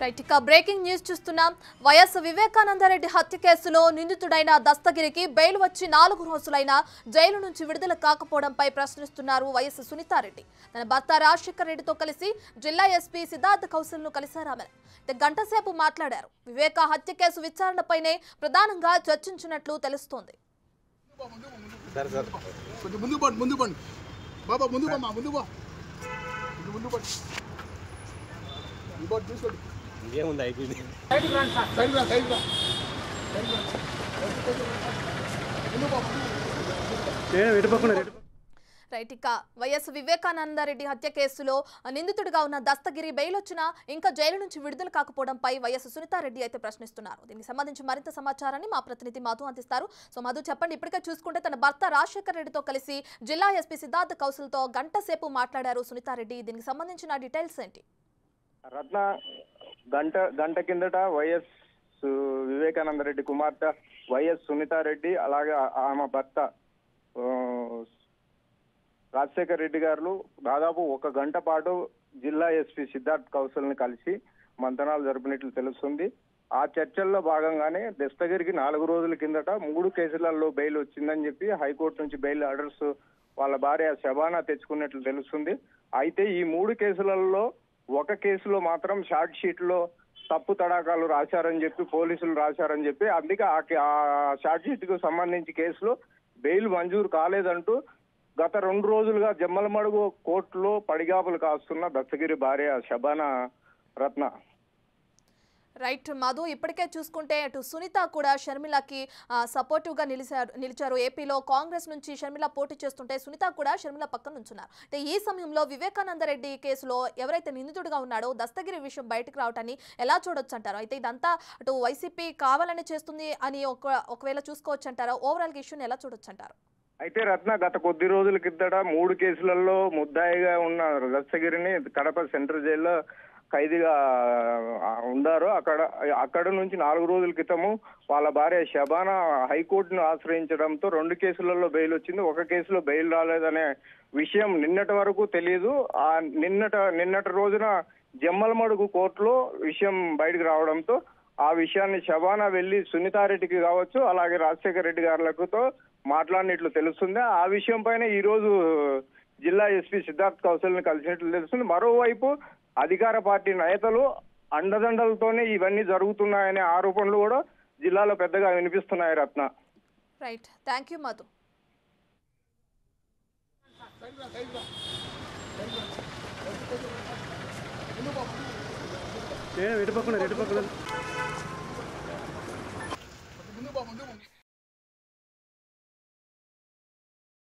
Right ఇక breaking news చూస్తున్నాం. YS Vivekananda Reddy హత్య కేసులో నిందితుడైన దస్తగిరికి బెయిల్ వచ్చి 4 రోజులైనా జైలు నుంచి విడుదల కాకపోవడంపై ప్రశ్నిస్తున్నారు వైఎస్ సునీతారెడ్డి. తన భర్త రాజశేఖర్ రెడ్డితో కలిసి జిల్లా ఎస్పీ సిద్ధార్థ్ కౌశల్ను కలిశారు. ఆమె గంట సేపు మాట్లాడారు. వివేక హత్య కేసు విచారణపైనే ప్రధానంగా చర్చించినట్లు తెలుస్తోంది. రైట్ ఇక వైఎస్ వివేకానందరెడ్డి హత్య కేసులో నిందితుడిగా ఉన్న దస్తగిరి బెయిల్ వచ్చినా ఇంకా జైలు నుంచి విడుదల కాకపోవడంపై వైఎస్ సునీతారెడ్డి అయితే ప్రశ్నిస్తున్నారు. దీనికి సంబంధించి మరింత సమాచారాన్ని మా ప్రతినిధి మధు అందిస్తారు. సో మధు, చెప్పండి. ఇప్పటికే చూసుకుంటే తన భర్త రాజశేఖర్ రెడ్డితో కలిసి జిల్లా ఎస్పీ సిద్ధార్థ్ కౌశల్తో గంట సేపు మాట్లాడారు సునీతారెడ్డి. దీనికి సంబంధించిన డీటెయిల్స్ ఏంటి? రత్న, గంట కిందట వైఎస్ వివేకానందరెడ్డి కుమార్తె వైఎస్ సునీతారెడ్డి అలాగే ఆమె భర్త రాజశేఖర్ రెడ్డి గారు దాదాపు 1 గంట పాటు జిల్లా ఎస్పీ సిద్ధార్థ్ కౌశల్ని కలిసి మంతనాలు జరిపినట్లు తెలుస్తుంది. ఆ చర్చల్లో భాగంగానే దస్తగిరికి 4 రోజుల కిందట 3 కేసులలో బెయిల్ వచ్చిందని చెప్పి హైకోర్టు నుంచి బెయిల్ ఆర్డర్స్ వాళ్ళ భార్య శబానా తెచ్చుకున్నట్లు తెలుస్తుంది. అయితే ఈ 3 కేసులలో ఒక కేసులో మాత్రం షార్ట్ షీట్ లో తప్పు తడాకాలు రాశారని చెప్పి పోలీసులు రాశారని చెప్పి అందుకే ఆ షార్ట్ షీట్ కు సంబంధించి కేసులో బెయిల్ మంజూరు కాలేదంటూ గత 2 రోజులుగా జమ్మలమడుగు కోర్టులో పడిగాపులు కాస్తున్న దస్తగిరి భార్య శబానా. రత్న, రైట్ మధు, ఇప్పటికే చూసుకుంటే అటు సునీత కూడా షర్మిలకి సపోర్టివ్ గా నిలిచారు. ఏపీలో కాంగ్రెస్ నుంచి షర్మిల పోటీ చేస్తుంటే సునీత కూడా షర్మిల పక్కన నుంచున్నారు. అయితే ఈ సమయంలో వివేకానందరెడ్డి కేసులో ఎవరైతే నిందితుడిగా ఉన్నాడో దస్తగిరి విషయం బయటకు రావటాన్ని ఎలా చూడొచ్చు అంటారు? అయితే ఇదంతా అటు వైసీపీ కావాలని చేస్తుంది అని ఒకవేళ చూసుకోవచ్చు అంటారా? ఓవరాల్ గా ఇష్యూని ఎలా చూడొచ్చు అంటారు? అయితే రత్న, గత కొద్ది రోజుల కిందట 3 కేసులలో ముద్దాయిగా ఉన్న దస్తగిరిని కడప సెంట్రల్ జైల్లో ఖైదీగా ఉన్నారు. అక్కడ నుంచి 4 రోజుల క్రితము వాళ్ళ భార్య శబానా హైకోర్టును ఆశ్రయించడంతో 2 కేసులలో బెయిల్ వచ్చింది. ఒక కేసులో బెయిల్ రాలేదనే విషయం నిన్నటి వరకు తెలియదు. ఆ నిన్నటి రోజున జమ్మలమడుగు కోర్టులో విషయం బయటకు రావడంతో ఆ విషయాన్ని శబానా వెళ్లి సునీతారెడ్డికి కావచ్చు అలాగే రాజశేఖర్ రెడ్డి గారులతో మాట్లాడినట్లు తెలుస్తుంది. ఆ విషయం పైన ఈ రోజు జిల్లా ఎస్పీ సిద్ధార్థ్ కౌశల్ని కలిసినట్లు తెలుస్తుంది. మరోవైపు అధికార పార్టీ నేతలు అండదండలతోనే ఇవన్నీ జరుగుతున్నాయనే ఆరోపణలు కూడా జిల్లాలో పెద్దగా వినిపిస్తున్నాయి. Ratna, right, thank you Madhu. Reddy పక్కన